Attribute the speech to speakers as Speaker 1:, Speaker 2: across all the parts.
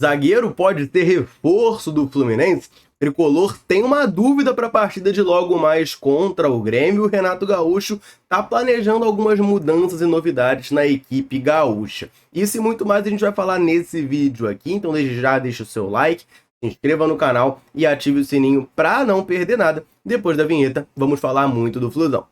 Speaker 1: Zagueiro pode ter reforço do Fluminense? O Tricolor tem uma dúvida para a partida de logo mais contra o Grêmio. O Renato Gaúcho está planejando algumas mudanças e novidades na equipe gaúcha. Isso e muito mais a gente vai falar nesse vídeo aqui, então desde já deixa o seu like, se inscreva no canal e ative o sininho para não perder nada. Depois da vinheta, vamos falar muito do Flusão.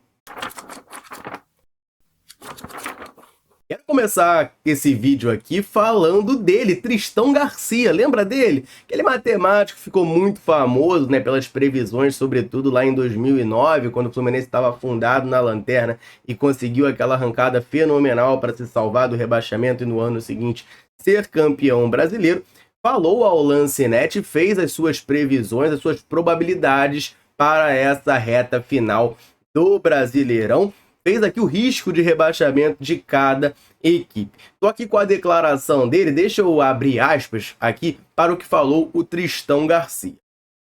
Speaker 1: Quero começar esse vídeo aqui falando dele, Tristão Garcia, lembra dele? Aquele matemático que ficou muito famoso, né, pelas previsões, sobretudo lá em 2009, quando o Fluminense estava afundado na lanterna e conseguiu aquela arrancada fenomenal para se salvar do rebaixamento e no ano seguinte ser campeão brasileiro. Falou ao Lancenet, fez as suas previsões, as suas probabilidades para essa reta final do Brasileirão. Fez aqui o risco de rebaixamento de cada equipe. Estou aqui com a declaração dele, deixa eu abrir aspas aqui para o que falou o Tristão Garcia.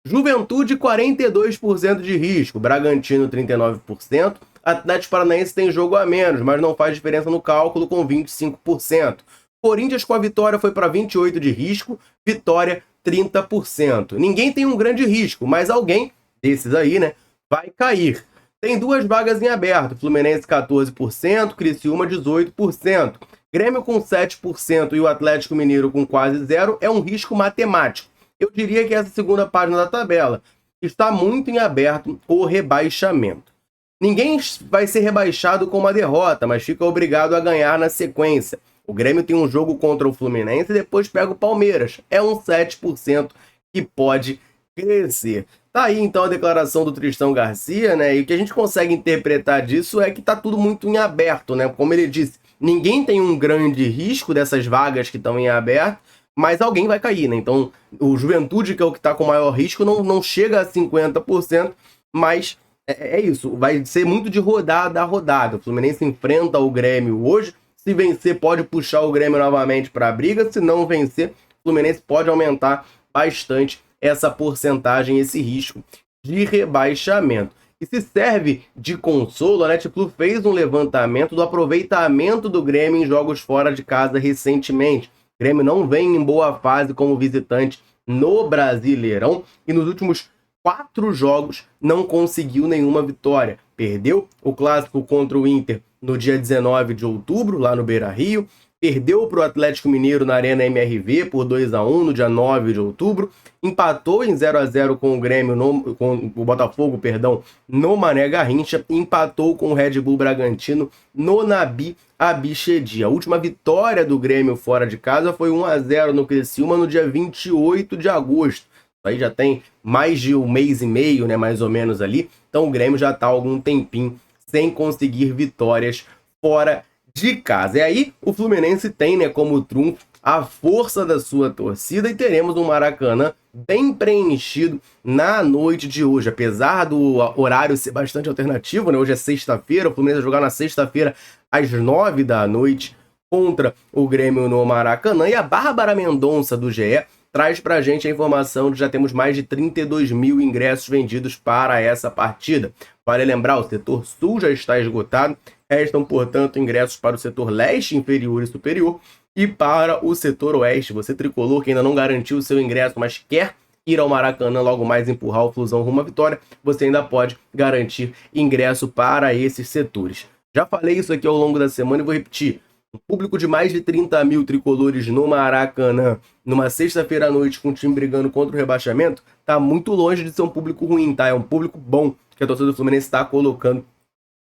Speaker 1: Juventude 42% de risco, Bragantino 39%, Atlético Paranaense tem jogo a menos, mas não faz diferença no cálculo com 25%. Corinthians com a vitória foi para 28% de risco, Vitória 30%. Ninguém tem um grande risco, mas alguém desses aí, né, vai cair. Tem duas vagas em aberto, Fluminense 14%, Criciúma 18%. Grêmio com 7% e o Atlético Mineiro com quase 0% é um risco matemático. Eu diria que essa segunda página da tabela está muito em aberto o rebaixamento. Ninguém vai ser rebaixado com uma derrota, mas fica obrigado a ganhar na sequência. O Grêmio tem um jogo contra o Fluminense e depois pega o Palmeiras. É um 7% que pode crescer. Tá aí então a declaração do Tristão Garcia, né? E o que a gente consegue interpretar disso é que tá tudo muito em aberto, né? Como ele disse, ninguém tem um grande risco dessas vagas que estão em aberto, mas alguém vai cair, né? Então, o Juventude, que é o que tá com maior risco, não chega a 50%, mas é isso, vai ser muito de rodada a rodada. O Fluminense enfrenta o Grêmio hoje, se vencer pode puxar o Grêmio novamente para a briga, se não vencer, o Fluminense pode aumentar bastante essa porcentagem, esse risco de rebaixamento. E se serve de consolo, a Netflix fez um levantamento do aproveitamento do Grêmio em jogos fora de casa recentemente. O Grêmio não vem em boa fase como visitante no Brasileirão e nos últimos 4 jogos não conseguiu nenhuma vitória. Perdeu o clássico contra o Inter no dia 19 de outubro, lá no Beira-Rio. Perdeu para o Atlético Mineiro na Arena MRV por 2-1 no dia 9 de outubro. Empatou em 0-0 com o Grêmio, com o Botafogo, perdão, no Mané Garrincha. Empatou com o Red Bull Bragantino no Nabi Abichedi. A última vitória do Grêmio fora de casa foi 1-0 no Criciúma no dia 28 de agosto. Aí já tem mais de um mês e meio, né, mais ou menos ali. Então o Grêmio já está há algum tempinho sem conseguir vitórias fora de casa. E aí o Fluminense tem, né, como trunfo a força da sua torcida e teremos um Maracanã bem preenchido na noite de hoje. Apesar do horário ser bastante alternativo, né, hoje é sexta-feira, o Fluminense vai jogar na sexta-feira às 9 da noite contra o Grêmio no Maracanã. E a Bárbara Mendonça do GE traz pra gente a informação de que já temos mais de 32 mil ingressos vendidos para essa partida. Vale lembrar, o setor sul já está esgotado, restam, portanto, ingressos para o setor leste, inferior e superior e para o setor oeste. Você tricolor que ainda não garantiu o seu ingresso, mas quer ir ao Maracanã logo mais empurrar o Flusão rumo à vitória, você ainda pode garantir ingresso para esses setores. Já falei isso aqui ao longo da semana e vou repetir. Um público de mais de 30 mil tricolores no Maracanã, numa sexta-feira à noite com o time brigando contra o rebaixamento, tá muito longe de ser um público ruim, tá? É um público bom que a torcida do Fluminense está colocando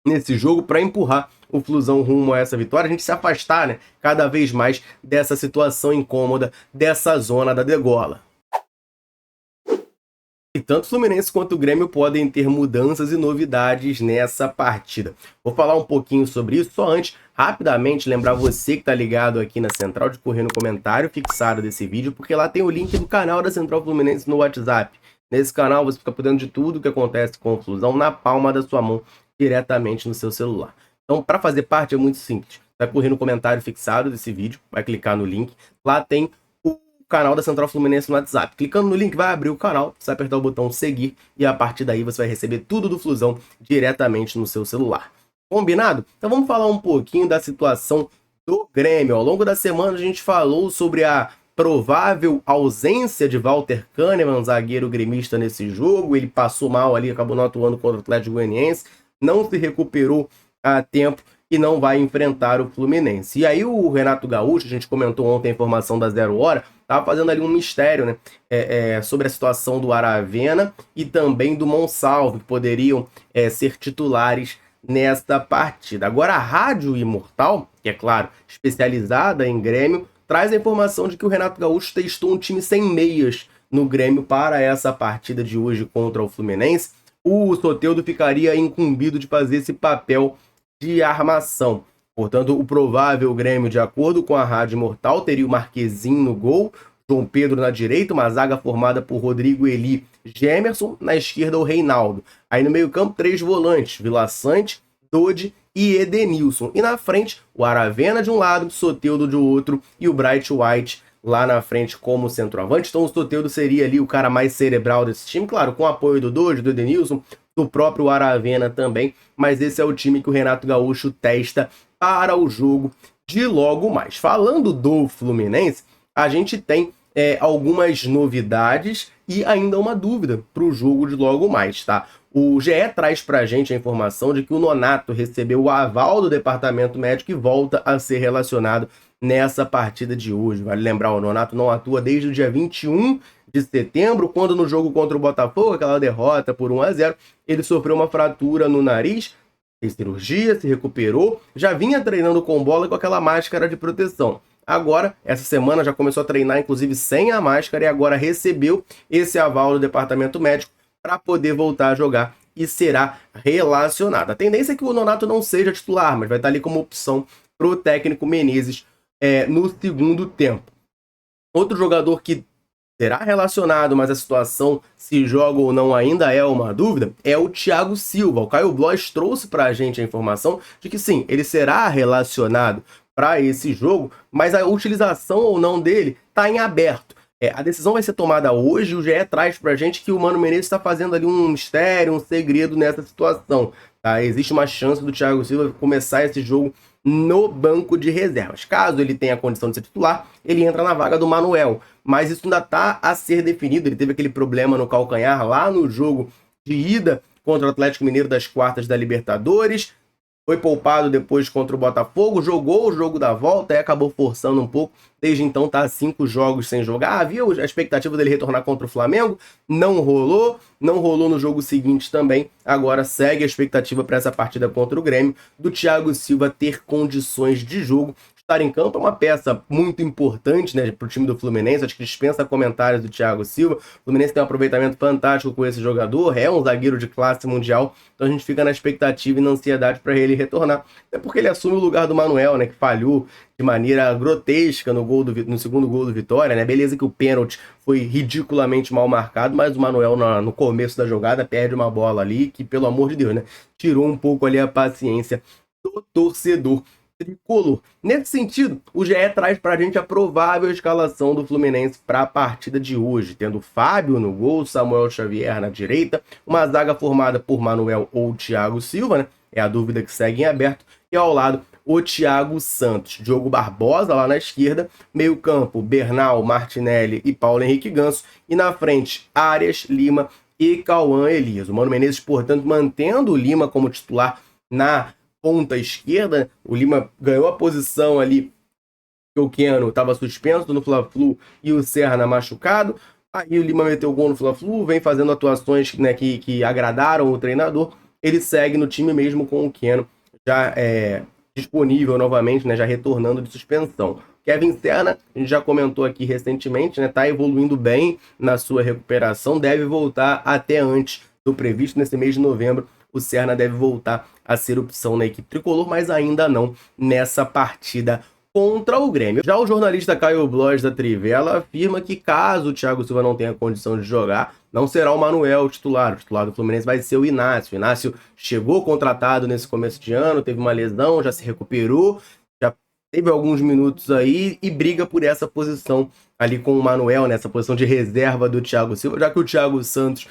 Speaker 1: nesse jogo para empurrar o Flusão rumo a essa vitória, a gente se afastar, né, cada vez mais dessa situação incômoda, dessa zona da degola. E tanto o Fluminense quanto o Grêmio podem ter mudanças e novidades nessa partida. Vou falar um pouquinho sobre isso, só antes, rapidamente, lembrar você que está ligado aqui na Central de correr no comentário fixado desse vídeo, porque lá tem o link do canal da Central Fluminense no WhatsApp. Nesse canal você fica podendo de tudo que acontece com o Flusão na palma da sua mão, diretamente no seu celular. Então, para fazer parte é muito simples. Vai correr no comentário fixado desse vídeo, vai clicar no link. Lá tem o canal da Central Fluminense no WhatsApp. Clicando no link vai abrir o canal, você vai apertar o botão seguir e a partir daí você vai receber tudo do Flusão diretamente no seu celular. Combinado? Então vamos falar um pouquinho da situação do Grêmio. Ao longo da semana a gente falou sobre a provável ausência de Walter Kahneman, zagueiro gremista nesse jogo. Ele passou mal ali, acabou não atuando contra o Atlético Goianiense, não se recuperou a tempo e não vai enfrentar o Fluminense. E aí o Renato Gaúcho, a gente comentou ontem a informação da 0 Hora, estava fazendo ali um mistério, né, sobre a situação do Aravena e também do Monsalvo, que poderiam ser titulares nesta partida. Agora a Rádio Imortal, que é claro, especializada em Grêmio, traz a informação de que o Renato Gaúcho testou um time sem meias no Grêmio para essa partida de hoje contra o Fluminense. O Soteldo ficaria incumbido de fazer esse papel de armação. Portanto, o provável Grêmio, de acordo com a Rádio Imortal, teria o Marquezinho no gol, João Pedro na direita, uma zaga formada por Rodrigo Eli, Gemerson, na esquerda o Reinaldo. Aí no meio-campo, 3 volantes, Vila Sante, Dodi e Edenilson. E na frente, o Aravena de um lado, o Soteldo de outro e o Bright White lá na frente como centroavante. Então o Soteldo seria ali o cara mais cerebral desse time, claro, com o apoio do Dodi, do Edenilson, do próprio Aravena também, mas esse é o time que o Renato Gaúcho testa para o jogo de logo mais. Falando do Fluminense, a gente tem algumas novidades e ainda uma dúvida para o jogo de logo mais, tá? O GE traz para a gente a informação de que o Nonato recebeu o aval do departamento médico e volta a ser relacionado nessa partida de hoje. Vale lembrar, o Nonato não atua desde o dia 21 de setembro, quando no jogo contra o Botafogo, aquela derrota por 1-0, ele sofreu uma fratura no nariz, fez cirurgia, se recuperou, já vinha treinando com bola com aquela máscara de proteção. Agora, essa semana já começou a treinar, inclusive sem a máscara, e agora recebeu esse aval do departamento médico para poder voltar a jogar e será relacionado. A tendência é que o Nonato não seja titular, mas vai estar ali como opção para o técnico Menezes no segundo tempo. Outro jogador que será relacionado, mas a situação, se joga ou não, ainda é uma dúvida, é o Thiago Silva. O Caio Blois trouxe para a gente a informação de que sim, ele será relacionado para esse jogo, mas a utilização ou não dele está em aberto. A decisão vai ser tomada hoje, o GE traz para a gente que o Mano Menezes está fazendo ali um mistério, um segredo nessa situação. Tá? Existe uma chance do Thiago Silva começar esse jogo no banco de reservas. Caso ele tenha a condição de ser titular, ele entra na vaga do Manuel. Mas isso ainda está a ser definido. Ele teve aquele problema no calcanhar lá no jogo de ida contra o Atlético Mineiro das quartas da Libertadores. Foi poupado depois contra o Botafogo, jogou o jogo da volta e acabou forçando um pouco. Desde então está 5 jogos sem jogar. Havia a expectativa dele retornar contra o Flamengo, não rolou no jogo seguinte também. Agora segue a expectativa para essa partida contra o Grêmio, do Thiago Silva ter condições de jogo. Estar em campo é uma peça muito importante, né, para o time do Fluminense. Acho que dispensa comentários do Thiago Silva. O Fluminense tem um aproveitamento fantástico com esse jogador, é um zagueiro de classe mundial, então a gente fica na expectativa e na ansiedade para ele retornar. É porque ele assume o lugar do Manuel, né, que falhou de maneira grotesca no segundo gol do Vitória, né? Beleza que o pênalti foi ridiculamente mal marcado, mas o Manuel no começo da jogada perde uma bola ali que, pelo amor de Deus, né, tirou um pouco ali a paciência do torcedor tricolor. Nesse sentido, o GE traz para a gente a provável escalação do Fluminense para a partida de hoje, tendo Fábio no gol, Samuel Xavier na direita, uma zaga formada por Manuel ou Thiago Silva, né? É a dúvida que segue em aberto, e ao lado o Thiago Santos, Diogo Barbosa lá na esquerda, meio campo Bernal, Martinelli e Paulo Henrique Ganso, e na frente Arias, Lima e Cauã Elias. O Mano Menezes, portanto, mantendo o Lima como titular na ponta esquerda. O Lima ganhou a posição ali, o Keno estava suspenso no Fla-Flu e o Serra machucado. Aí o Lima meteu o gol no Fla-Flu, vem fazendo atuações, né, que agradaram o treinador. Ele segue no time mesmo com o Keno já disponível novamente, né, já retornando de suspensão. Kevin Serna, a gente já comentou aqui recentemente, né, tá evoluindo bem na sua recuperação, deve voltar até antes do previsto, nesse mês de novembro. O Serna deve voltar a ser opção na equipe tricolor, mas ainda não nessa partida contra o Grêmio. Já o jornalista Caio Blois da Trivela afirma que caso o Thiago Silva não tenha condição de jogar, não será o Manuel o titular do Fluminense vai ser o Inácio. O Inácio chegou contratado nesse começo de ano, teve uma lesão, já se recuperou, já teve alguns minutos aí e briga por essa posição ali com o Manuel, nessa posição de reserva do Thiago Silva, já que o Thiago Santos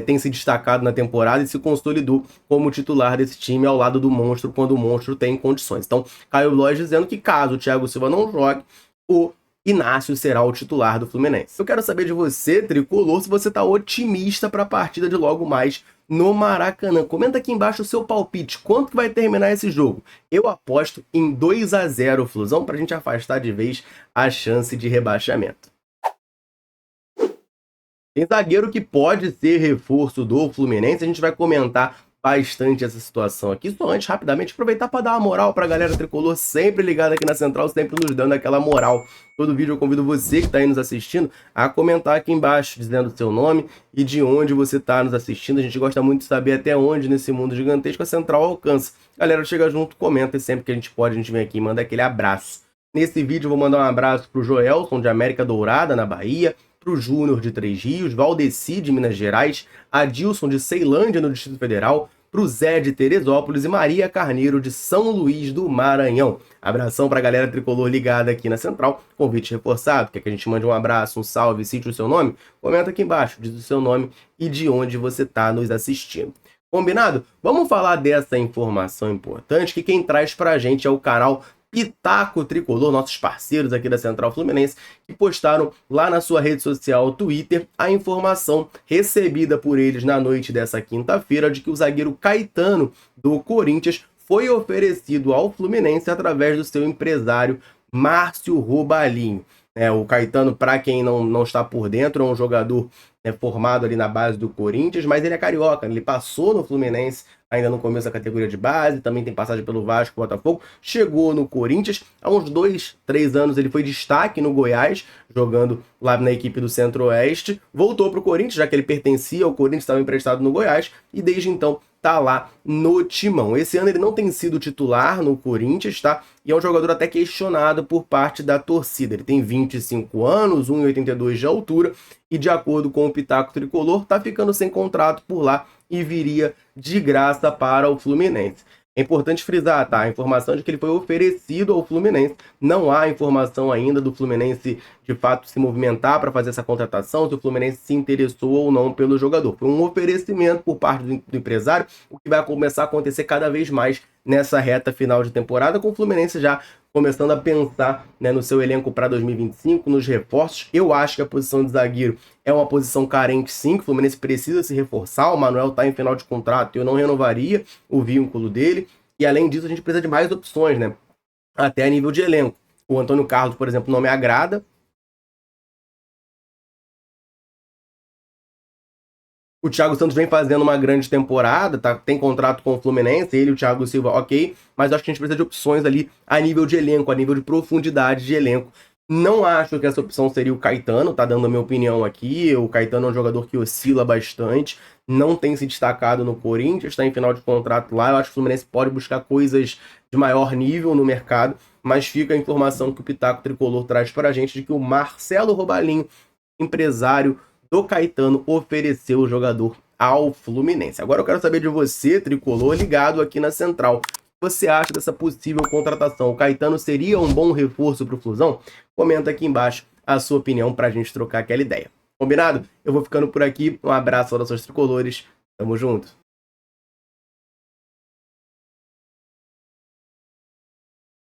Speaker 1: tem se destacado na temporada e se consolidou como titular desse time ao lado do Monstro, quando o Monstro tem condições. Então, Caio Blois dizendo que caso o Thiago Silva não jogue, o Inácio será o titular do Fluminense. Eu quero saber de você, tricolor, se você tá otimista para a partida de logo mais no Maracanã. Comenta aqui embaixo o seu palpite. Quanto que vai terminar esse jogo? Eu aposto em 2-0, Flusão, pra gente afastar de vez a chance de rebaixamento. Tem zagueiro que pode ser reforço do Fluminense, a gente vai comentar bastante essa situação aqui. Só antes, rapidamente, aproveitar para dar uma moral para a galera tricolor, sempre ligada aqui na Central, sempre nos dando aquela moral. Todo vídeo eu convido você que está aí nos assistindo a comentar aqui embaixo, dizendo o seu nome e de onde você está nos assistindo. A gente gosta muito de saber até onde nesse mundo gigantesco a Central alcança. Galera, chega junto, comenta e sempre que a gente pode, a gente vem aqui e manda aquele abraço. Nesse vídeo eu vou mandar um abraço para o Joelson, de América Dourada, na Bahia, para o Júnior, de Três Rios, Valdeci, de Minas Gerais, Adilson, de Ceilândia, no Distrito Federal, para o Zé, de Teresópolis, e Maria Carneiro, de São Luís do Maranhão. Abração para a galera tricolor ligada aqui na Central. Convite reforçado, quer que a gente mande um abraço, um salve, cite o seu nome? Comenta aqui embaixo, diz o seu nome e de onde você está nos assistindo. Combinado? Vamos falar dessa informação importante que quem traz para a gente é o canal Pitaco Tricolor, nossos parceiros aqui da Central Fluminense, que postaram lá na sua rede social Twitter a informação recebida por eles na noite dessa quinta-feira de que o zagueiro Caetano do Corinthians foi oferecido ao Fluminense através do seu empresário Márcio Robalinho. O Caetano, para quem não está por dentro, é um jogador formado ali na base do Corinthians, mas ele é carioca, ele passou no Fluminense ainda no começo da categoria de base, também tem passagem pelo Vasco, Botafogo, chegou no Corinthians, há uns 2, 3 anos ele foi destaque no Goiás, jogando lá na equipe do Centro-Oeste, voltou para o Corinthians, já que ele pertencia ao Corinthians, estava emprestado no Goiás, e desde então tá lá no timão. Esse ano ele não tem sido titular no Corinthians, tá? E é um jogador até questionado por parte da torcida. Ele tem 25 anos, 1,82 de altura, e de acordo com o Pitaco Tricolor, tá ficando sem contrato por lá e viria de graça para o Fluminense. É importante frisar, tá? A informação de que ele foi oferecido ao Fluminense. Não há informação ainda do Fluminense de fato se movimentar para fazer essa contratação, se o Fluminense se interessou ou não pelo jogador. Foi um oferecimento por parte do empresário, o que vai começar a acontecer cada vez mais nessa reta final de temporada, com o Fluminense já começando a pensar, no seu elenco para 2025, nos reforços. Eu acho que a posição de zagueiro é uma posição carente, sim, que o Fluminense precisa se reforçar. O Manuel está em final de contrato e eu não renovaria o vínculo dele. E além disso, a gente precisa de mais opções, até a nível de elenco. O Antônio Carlos, por exemplo, não me agrada. O Thiago Santos vem fazendo uma grande temporada, tem contrato com o Fluminense, ele e o Thiago Silva, ok, mas acho que a gente precisa de opções ali a nível de elenco, a nível de profundidade de elenco. Não acho que essa opção seria o Caetano, tá dando a minha opinião aqui. O Caetano é um jogador que oscila bastante, não tem se destacado no Corinthians, está em final de contrato lá. Eu acho que o Fluminense pode buscar coisas de maior nível no mercado, mas fica a informação que o Pitaco Tricolor traz para a gente de que o Marcelo Robalinho, empresário do Caetano, ofereceu o jogador ao Fluminense. Agora eu quero saber de você, tricolor, ligado aqui na Central. O que você acha dessa possível contratação? O Caetano seria um bom reforço para o Flusão? Comenta aqui embaixo a sua opinião para a gente trocar aquela ideia. Combinado? Eu vou ficando por aqui. Um abraço aos nossos tricolores. Tamo junto.